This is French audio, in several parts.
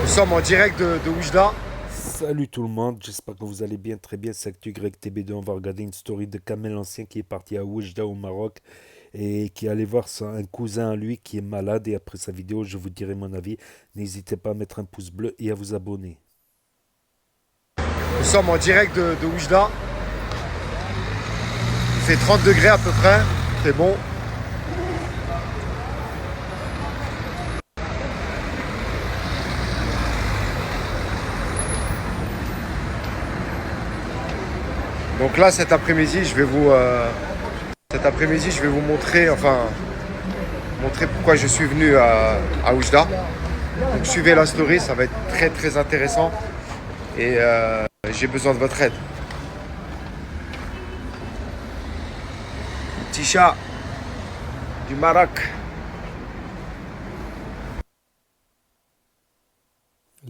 Nous sommes en direct de Oujda. Salut tout le monde, j'espère que vous allez bien, très bien. C'est Actu Grec TB2. On va regarder une story de Kamel Ancien qui est parti à Oujda au Maroc et qui allait voir un cousin à lui qui est malade. Et après sa vidéo, je vous dirai mon avis. N'hésitez pas à mettre un pouce bleu et à vous abonner. Nous sommes en direct de Oujda. Il fait 30 degrés à peu près. C'est bon. Donc là, cet après-midi, je vais vous montrer, montrer pourquoi je suis venu à Oujda. Donc suivez la story, ça va être très très intéressant et j'ai besoin de votre aide. Petit chat du Maroc.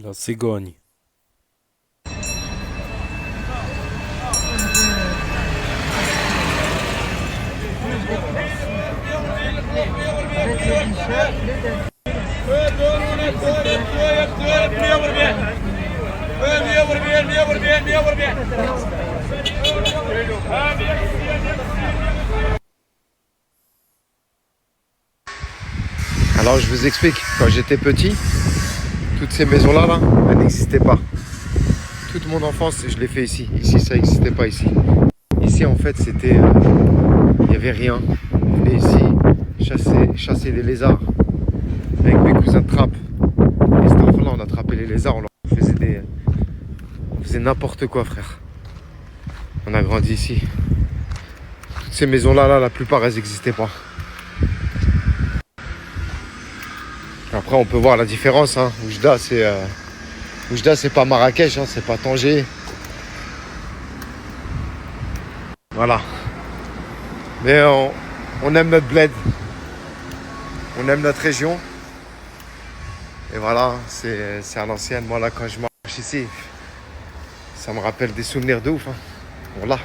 La cigogne. Alors je vous explique, quand j'étais petit, toutes ces maisons-là, elles n'existaient pas. Toute mon enfance, je l'ai fait ici. Ici, ça n'existait pas ici. Ici, en fait, c'était... Il n'y avait rien. On venait ici chasser les lézards avec mes cousins de trappe. Et cet enfant-là, on attrapait les lézards, on faisait n'importe quoi, frère. On a grandi ici. Toutes ces maisons-là, la plupart, elles n'existaient pas. Après, on peut voir la différence. Oujda, c'est pas Marrakech, c'est pas Tanger. Voilà. Mais on aime notre bled. On aime notre région. Et voilà, c'est à l'ancienne. Moi, là, quand je marche ici, ça me rappelle des souvenirs de ouf. Voilà.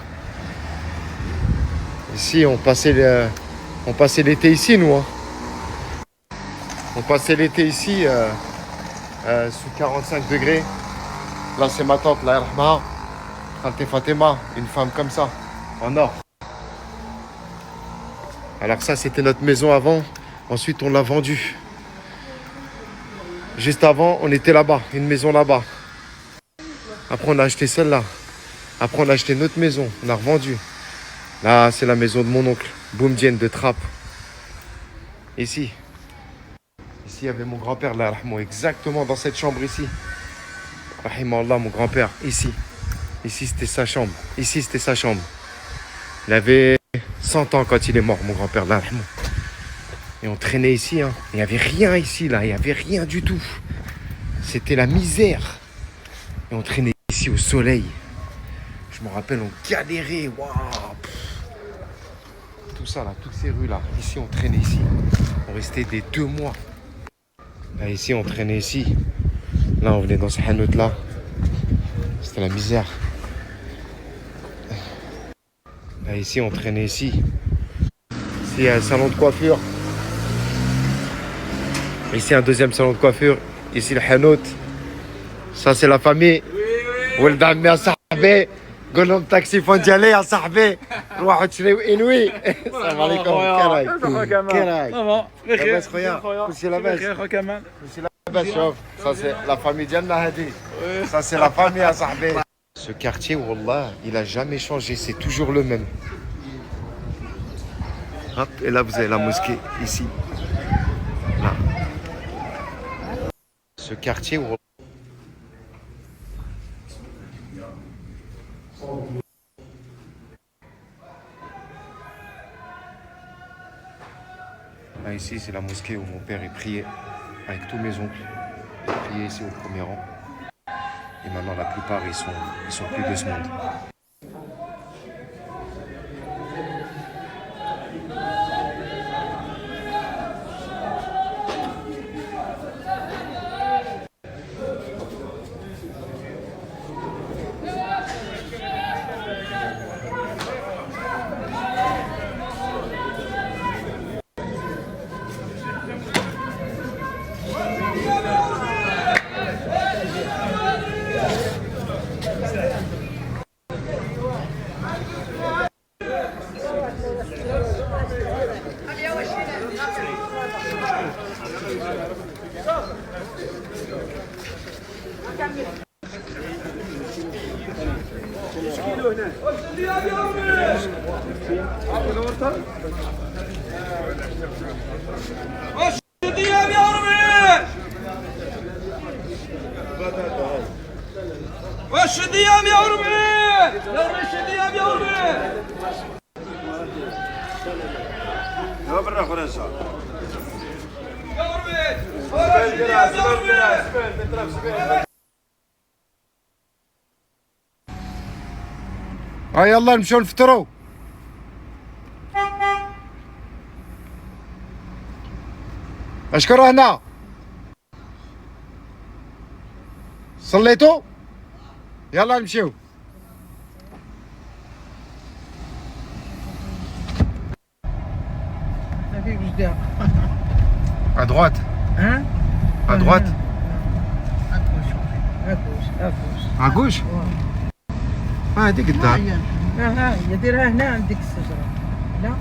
Ici, on passait l'été ici, nous. On passait l'été ici sous 45 degrés. Là, c'est ma tante, la Rahma. Tante Fatima, une femme comme ça, en or. Alors ça, c'était notre maison avant. Ensuite, on l'a vendue. Juste avant, on était là-bas, une maison là-bas. Après, on a acheté celle-là. Après, on a acheté notre maison. On a revendu. Là, c'est la maison de mon oncle, Boumdienne de Trappes. Ici, il y avait mon grand-père, là, exactement dans cette chambre ici. Rahimallah, mon grand-père, ici. Ici, c'était sa chambre. Ici, c'était sa chambre. Il avait 100 ans quand il est mort, mon grand-père, là. Et on traînait ici, Il n'y avait rien ici, là. Il n'y avait rien du tout. C'était la misère. Et on traînait ici au soleil. Je me rappelle, on galérait. Waouh. Tout ça, là, toutes ces rues, là. Ici, on traînait ici. On restait des 2 mois. Là, ici, on traînait ici. Là, on venait dans ce hanout là. C'était la misère. Là, ici, on traînait ici. Ici, il y a un salon de coiffure. Ici, un deuxième salon de coiffure. Ici, le hanout. Ça, c'est la famille. ولد عمي صاحبي قول لهم تاكسي فون ديالي يا صاحبي نروحوا نشريو انوي السلام عليكم كي راك لاباس خويا كلشي لاباس كلشي لاباس شوف ça c'est la famille ديالنا هادي ça c'est la famille يا صاحبي. Ce quartier, wallah, il a jamais changé, c'est toujours le même. Hop, et là vous avez la mosquée ici. Là. Ce quartier, wallah. Là, ici, c'est la mosquée où mon père est prié avec tous mes oncles. Il priait ici au premier rang. Et maintenant, la plupart, ils sont plus de ce monde. الدياب يا ربي. وش الدياب يا ربي. يا ربي الدياب يا ربي. يا برا خرجها. يا ربي. وش الدياب يا ربي. يلا نمشيو نفطروا. اشكروا هنا. صليتوا؟ يلا نمشيو. À droite. Hein? À droite. À gauche. À gauche. À gauche. À gauche. هذيك قدام. ها يديرها هنا عندك الشجرة. لا.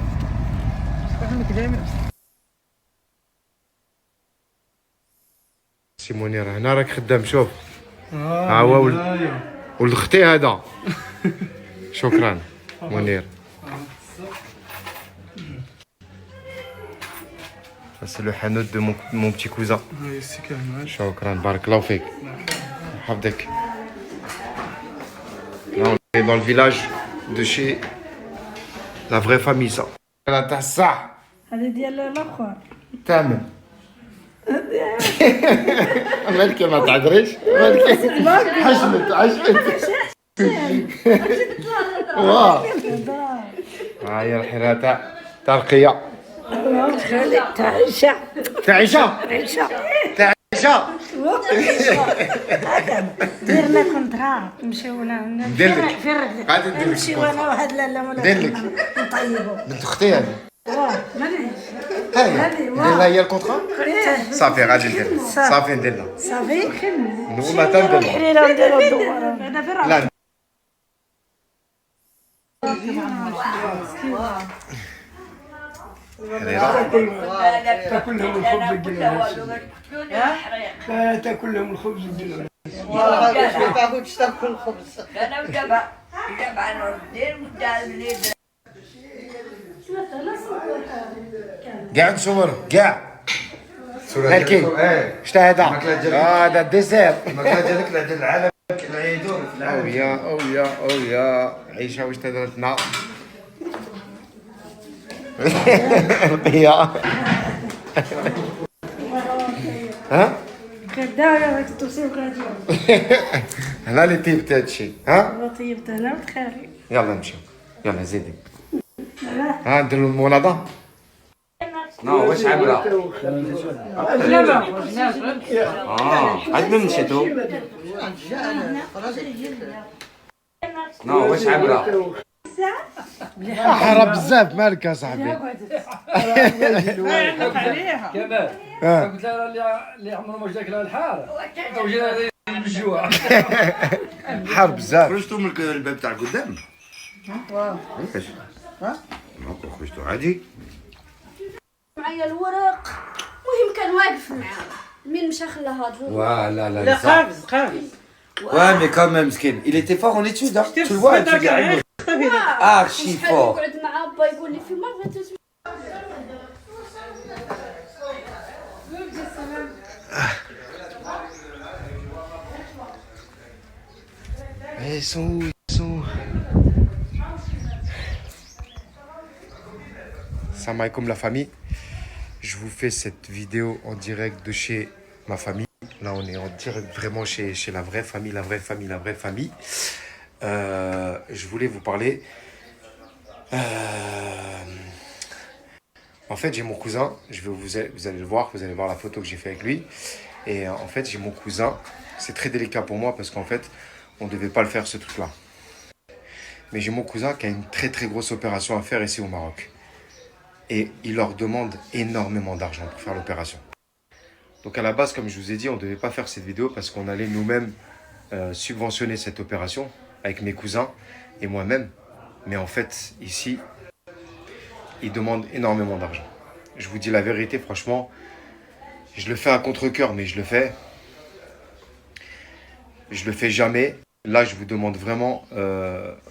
فهمك دائما. سي منير هنا راك خدام شوف. هو ولد اختي هذا. شكرا منير. C'est le hanout de mon petit cousin. شكرا بارك الله فيك. حفظك. Là on est dans le village de chez la vraie famille ça. انا تاع الصح. هذه ديال الاخر. تامن. مالك ما تعذريش مالك حشمت واه هاي الحيرة تاع رقية تاع عيشة. تاع عيشة عيشة. تاع عيشة ديرنا كونترا نمشيو ندير لك غادي ندير لك نمشيو انا واحد لاله ولا ندير لك نطيبو. بنت اختي هذه واه مانيش. هاي ندير لها هي الكونترا صافي غادي ندير لها صافي ندير لها صافي. والله تندير لها الحريره نديرو الدواره. انا في راسي. لا تاكل لهم الخبز الجلال. لا تاكل لهم الخبز الجلال. كاع نصور كاع مالكي شتا هذا هذا الديسير الماكله ديالك ديال العالم العيدون في العالم. او يا عيشه واش تدرتنا رقية ها كداير راك توصيو كاديو. هنا اللي طيبت هادشي ها والله طيبت انا وتخاري. يلا نمشيو يلا زيدي ها نديرو المناضة واش عبره؟ عاد من مشيتو؟ واش عبره؟ حارة بزاف مالك صاحبي كمال قلت لها اللي عمره ما جاك لها الحار وجينا بالجوع. حار بزاف خرجتوا من الباب تاع قدام؟ كيفاش؟ خرجتوا عادي؟ معايا الورق. المهم كان واقف معاه مين مشى خلى هاد لا لا قابز قابز. Ouais, mais quand même, Skin, il était fort en études, hein. Tu le vois, tu gagnes. Archi fort. يقعد مع با يقول لي في مره تسمع. Ils sont où? Ils sont où? Salam alaikum la famille. Je vous fais cette vidéo en direct de chez ma famille. Là, on est en direct vraiment chez la vraie famille, la vraie famille, la vraie famille. Je voulais vous parler. En fait, j'ai mon cousin. Vous allez le voir. Vous allez voir la photo que j'ai fait avec lui. Et en fait, j'ai mon cousin. C'est très délicat pour moi parce qu'en fait, on ne devait pas le faire ce truc-là. Mais j'ai mon cousin qui a une très très grosse opération à faire ici au Maroc. Et il leur demande énormément d'argent pour faire l'opération. Donc à la base, comme je vous ai dit, on ne devait pas faire cette vidéo parce qu'on allait nous-mêmes subventionner cette opération avec mes cousins et moi-même. Mais en fait, ici, ils demandent énormément d'argent. Je vous dis la vérité, franchement, je le fais à contre-cœur, mais je le fais. Je le fais jamais Là, je vous demande vraiment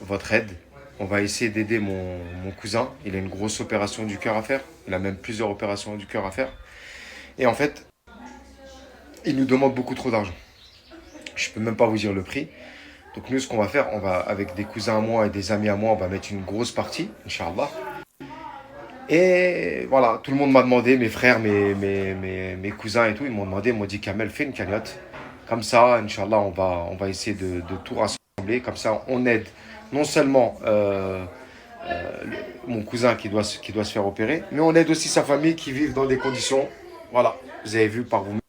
votre aide. On va essayer d'aider mon cousin. Il a une grosse opération du cœur à faire. Il a même plusieurs opérations du cœur à faire. Et en fait, il nous demande beaucoup trop d'argent. Je ne peux même pas vous dire le prix. Donc nous, ce qu'on va faire, on va, avec des cousins à moi et des amis à moi, on va mettre une grosse partie, Inch'Allah. Et voilà, tout le monde m'a demandé, mes frères, mes cousins et tout, ils m'ont demandé, ils m'ont dit, Kamel, fais une cagnotte. Comme ça, Inch'Allah, on va essayer de tout rassembler. Comme ça, on aide non seulement mon cousin qui doit se faire opérer, mais on aide aussi sa famille qui vit dans des conditions, voilà, vous avez vu par vous-même.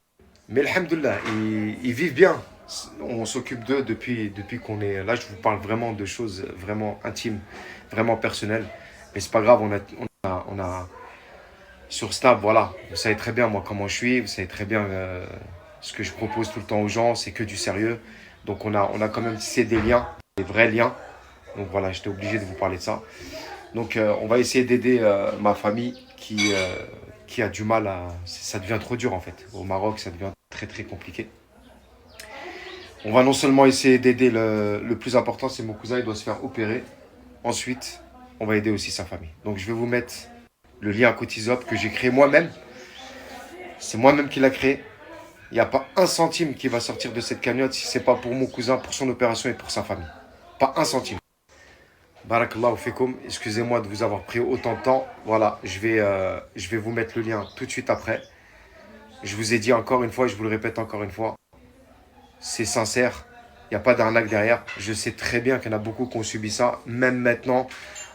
Mais alhamdoulilah, ils vivent bien. On s'occupe d'eux depuis qu'on est là. Je vous parle vraiment de choses vraiment intimes, vraiment personnelles. Mais c'est pas grave, on a sur Snap, voilà. Vous savez très bien moi comment je suis, vous savez très bien ce que je propose tout le temps aux gens, c'est que du sérieux. Donc on a quand même tissé des liens, des vrais liens. Donc voilà, j'étais obligé de vous parler de ça. Donc on va essayer d'aider ma famille qui a du mal à... Ça devient trop dur en fait. Au Maroc, ça devient très très compliqué. On va non seulement essayer d'aider, le plus important, c'est mon cousin, il doit se faire opérer. Ensuite, on va aider aussi sa famille. Donc je vais vous mettre le lien Cotisop que j'ai créé moi-même. C'est moi-même qui l'a créé. Il n'y a pas un centime qui va sortir de cette cagnotte si ce n'est pas pour mon cousin, pour son opération et pour sa famille. Pas un centime. Barakallahu fekoum. Excusez-moi de vous avoir pris autant de temps. Voilà, je vais vous mettre le lien tout de suite après. Je vous ai dit encore une fois, et je vous le répète encore une fois, c'est sincère. Il n'y a pas d'arnaque derrière. Je sais très bien qu'il y en a beaucoup qui ont subi ça. Même maintenant,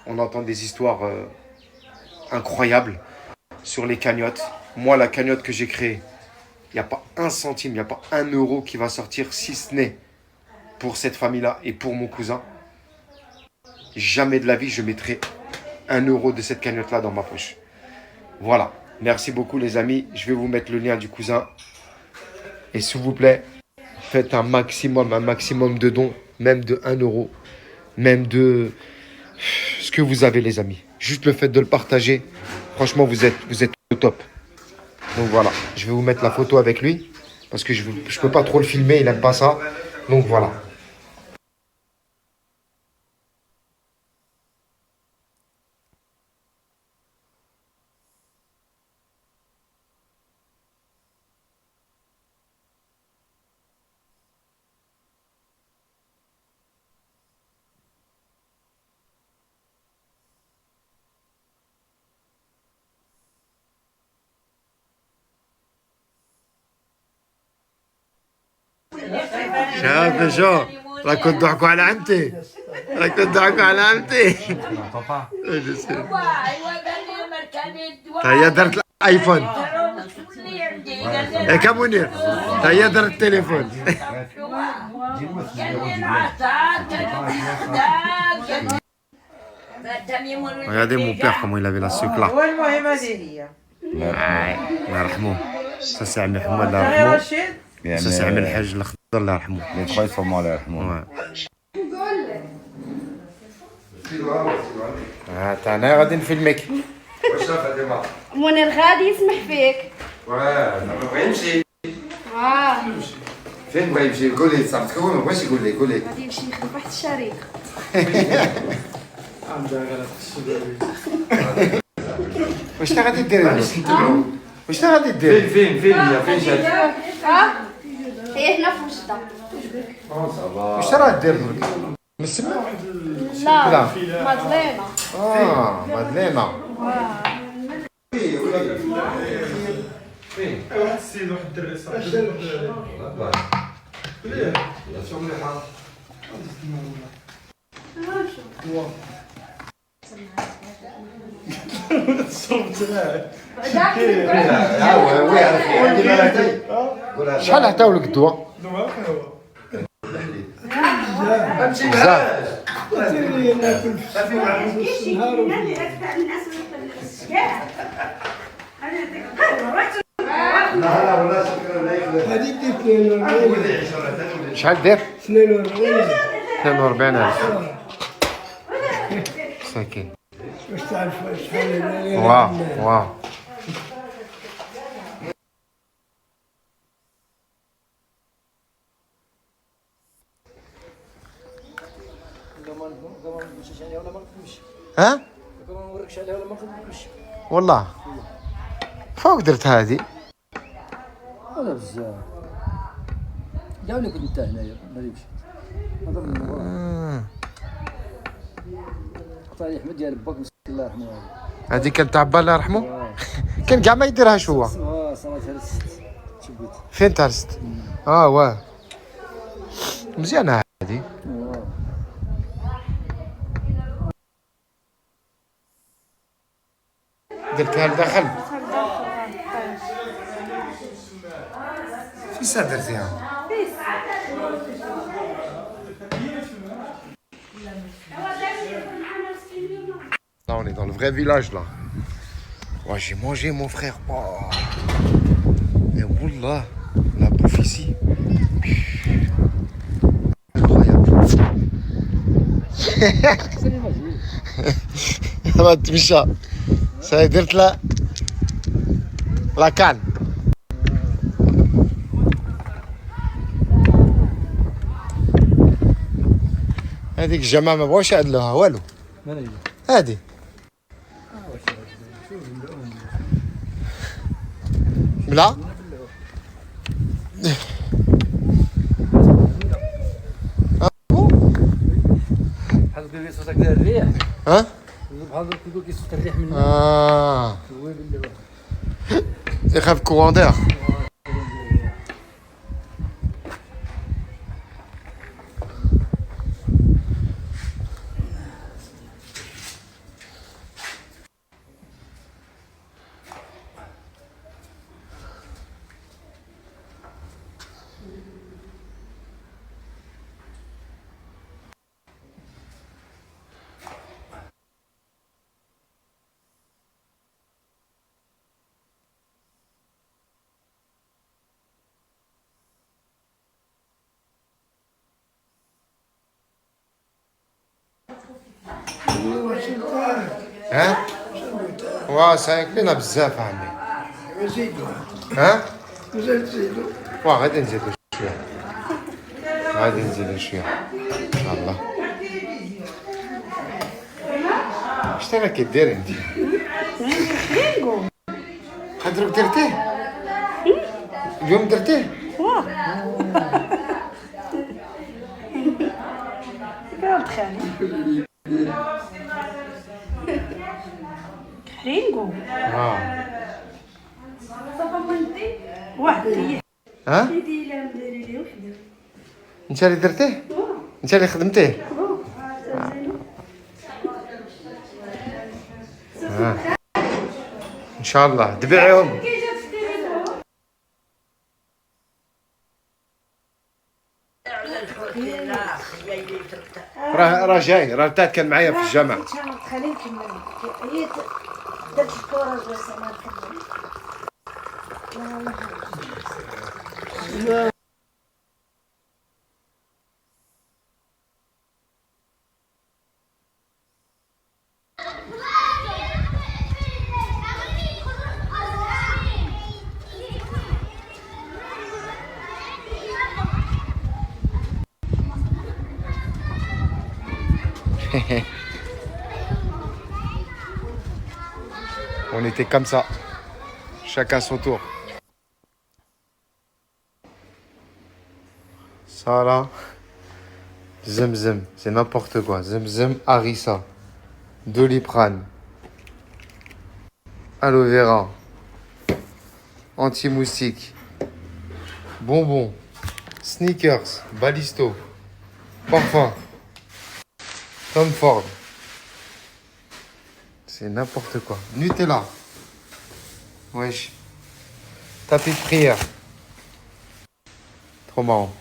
on entend des histoires incroyables sur les cagnottes. Moi, la cagnotte que j'ai créée, il n'y a pas un centime, il n'y a pas un euro qui va sortir, si ce n'est pour cette famille-là et pour mon cousin. Jamais de la vie, je mettrai un euro de cette cagnotte-là dans ma poche. Voilà. Merci beaucoup, les amis. Je vais vous mettre le lien du cousin. Et s'il vous plaît, faites un maximum de dons, même de 1 euro, même de ce que vous avez, les amis. Juste le fait de le partager, franchement, vous êtes au top. Donc voilà, je vais vous mettre la photo avec lui, parce que je ne peux pas trop le filmer, il n'aime pas ça. Donc voilà. شاف شو راك تضحكوا على عمتي راك تضحكوا على عمتي هي درت الايفون يا كم منير هي درت التليفون Regardez mon père comment il avait la sucre là. والمهم هذه هي الله يرحمه. Ça c'est Ami Hamad الله يرحمه. Ça c'est Ami الحاج الخضر الله يرحمه. Les trois, ils sont morts, là. تعال غادي نفيلمك. واش فاطمه؟ منير غادي يسمح فيك. انا بغا يمشي. فين بغا يمشي؟ قولي صاحبتك هو ما بغاش يقول لي قولي. غادي يمشي يخدم واحد الشريك. واش تا غادي دير؟ واش تا غادي دير؟ فين شاد؟ هي هنا في وجدة. واش تا راه دير درك؟ مسمى؟ لا مظلمة. مدلينة. سيد واحد الدري صاحبي شحال عطاولك الدواء؟ بزاف. شحال دير؟ 42,000. ساكن. واش تعرف شحال واو. كمان ما نمشيش عليها ولا ما نقدمش ها كمان ما نوريكش عليها ولا ما نقدمش والله فوق درت هذه هذا بزاف كاع اللي كنت انت هنايا ما نمشي هذا من ورا عطاني احمد ديال باك مسكين الله يرحمه هذه كانت تاع با الله يرحمه كان كاع ما يديرهاش هو صراحه هرست تشبيت فين ترست واه مزيانه هذه درتها لداخل فيسا درتيها Là, on est dans le vrai village, là. Ouais, j'ai mangé, mon frère. Oh. Et wallah, la bouffe ici. Incroyable. ما تمشى ساي درت لا كان هذيك الجماعة ما بغاوش يعدلوها والو هادي بلا بحال كيقول صوتك داير الريح ها بحال كيقول كيصوت الريح من هو بالله يخاف كورون دير ها؟ واه سايقين بزاف عمي ها؟ واه غادي نزيدو شويه غادي نزيدو شويه ان شاء الله اش راك كدير انت؟ هضرك درتيه؟ اليوم درتيه؟ رينغو واحد ها؟ انت اللي درتيه؟ انت اللي خدمتيه؟ ان شاء الله تبيعيهم راه جاي راه تاع كان معايا في الجامعة On était comme ça, chacun son tour. Ça là, Zemzem, c'est n'importe quoi. Zemzem, harissa, Doliprane, aloe vera, anti-moustique, bonbons, sneakers, balisto, parfum, Tom Ford. C'est n'importe quoi. Nutella. Wesh. Tapis de prière. Trop marrant.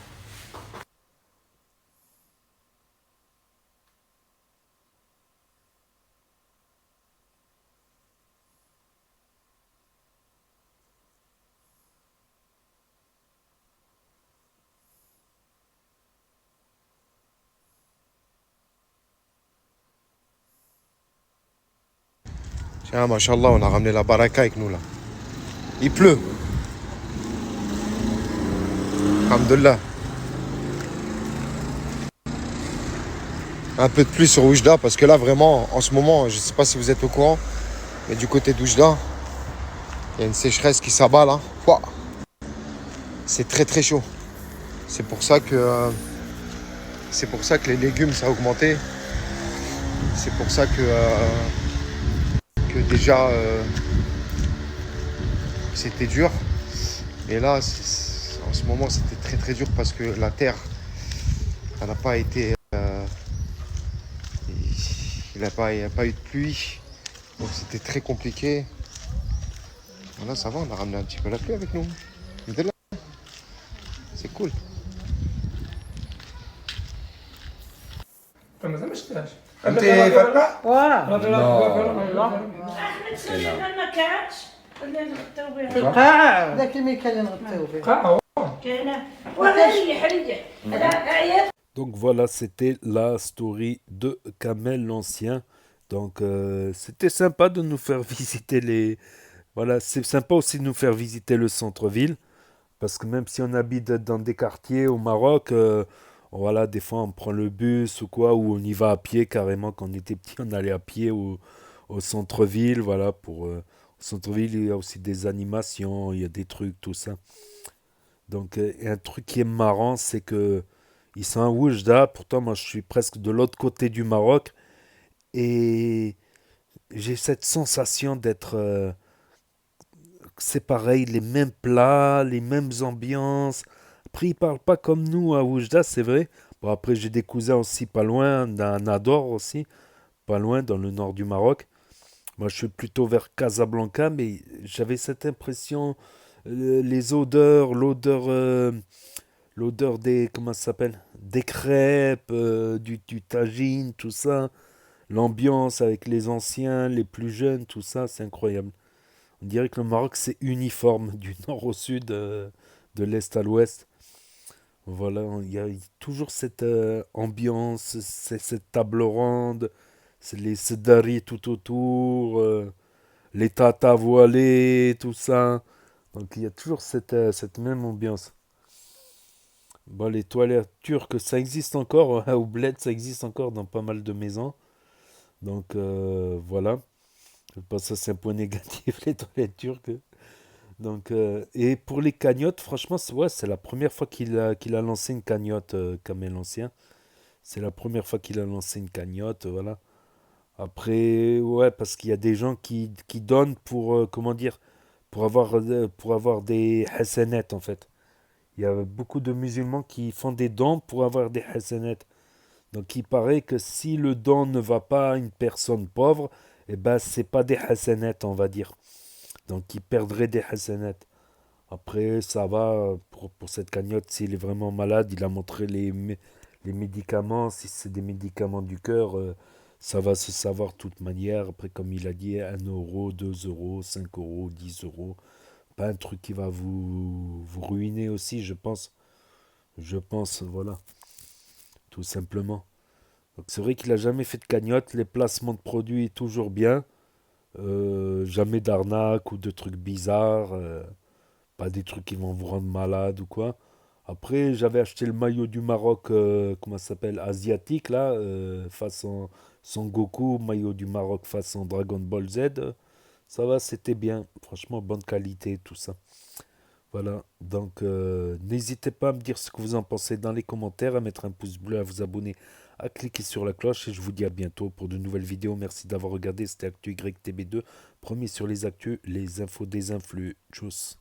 Tiens, machallah, on a ramené la baraka avec nous là. Il pleut. Alhamdulillah. un peu de pluie sur Oujda parce que là vraiment en ce moment, je ne sais pas si vous êtes au courant, mais du côté d'Oujda, il y a une sécheresse qui s'abat là. Ouah. C'est très très chaud. C'est pour ça que les légumes ça a augmenté. C'est pour ça que déjà c'était dur. Et là, en ce moment, c'était très très dur parce que la terre, elle n'a pas été... il n'y a pas eu de pluie. Donc c'était très compliqué. Voilà, ça va, on a ramené un petit peu la pluie avec nous. C'est cool. مازال ما شفتهاش انت فرقه؟ واه ما كانش ولا نغطيو في بها القاعة ذاك الميكان اللي نغطيو به كاينه وهذه حريه هذا عيط. Donc voilà, c'était la story de Kamel l'Ancien. Donc c'était sympa de nous faire visiter les... Voilà, c'est sympa aussi de nous faire visiter le centre-ville. Parce que même si on habite dans des quartiers au Maroc, voilà, des fois on prend le bus ou quoi, ou on y va à pied carrément. Quand on était petit, on allait à pied au centre-ville. Voilà, au centre-ville, il y a aussi des animations, il y a des trucs, tout ça. Donc, et un truc qui est marrant, c'est que ils sont à Oujda. Pourtant, moi, je suis presque de l'autre côté du Maroc. Et j'ai cette sensation d'être... c'est pareil, les mêmes plats, les mêmes ambiances. Après, ils parlent pas comme nous à Oujda, c'est vrai. Bon, après, j'ai des cousins aussi pas loin, à Nador aussi, pas loin, dans le nord du Maroc. Moi, je suis plutôt vers Casablanca, mais j'avais cette impression, les odeurs, l'odeur des, comment ça s'appelle, des crêpes, du tagine, tout ça. L'ambiance avec les anciens, les plus jeunes, tout ça, c'est incroyable. On dirait que le Maroc, c'est uniforme, du nord au sud, de l'est à l'ouest. Voilà, il y a toujours cette ambiance, cette table ronde, c'est les sedari tout autour, les tatas voilés, tout ça. Donc il y a toujours cette même ambiance. Bon, les toilettes turques, ça existe encore, au Bled, ça existe encore dans pas mal de maisons. Donc voilà. Je pense que ça, c'est un point négatif, les toilettes turques. Donc, et pour les cagnottes, franchement, c'est la première fois qu'il a lancé une cagnotte, Kamel l'Ancien. C'est la première fois qu'il a lancé une cagnotte, voilà. Après, ouais, parce qu'il y a des gens qui donnent pour, comment dire, pour avoir des hasanettes, en fait. Il y a beaucoup de musulmans qui font des dons pour avoir des hasanettes. Donc, il paraît que si le don ne va pas à une personne pauvre, eh ben, c'est pas des hasanettes, on va dire. Donc, il perdrait des hasanettes. Après, ça va, pour cette cagnotte, s'il est vraiment malade, il a montré les médicaments. Si c'est des médicaments du cœur, ça va se savoir de toute manière. Après, comme il a dit, 1 euro, 2 euros, 5 euros, 10 euros. Pas un truc qui va vous ruiner aussi, je pense. Je pense, voilà. Tout simplement. Donc, c'est vrai qu'il a jamais fait de cagnotte. Les placements de produits, toujours bien. Jamais d'arnaque ou de trucs bizarres. Pas des trucs qui vont vous rendre malade ou quoi. Après, j'avais acheté le maillot du Maroc, comment ça s'appelle, asiatique, là, façon Son Goku, maillot du Maroc façon Dragon Ball Z. Ça va, c'était bien. Franchement, bonne qualité, tout ça. Voilà, donc n'hésitez pas à me dire ce que vous en pensez dans les commentaires, à mettre un pouce bleu, à vous abonner, à cliquer sur la cloche et je vous dis à bientôt pour de nouvelles vidéos. Merci d'avoir regardé, c'était Actu YTB2, premier sur les actus, les infos des influx. Tchuss.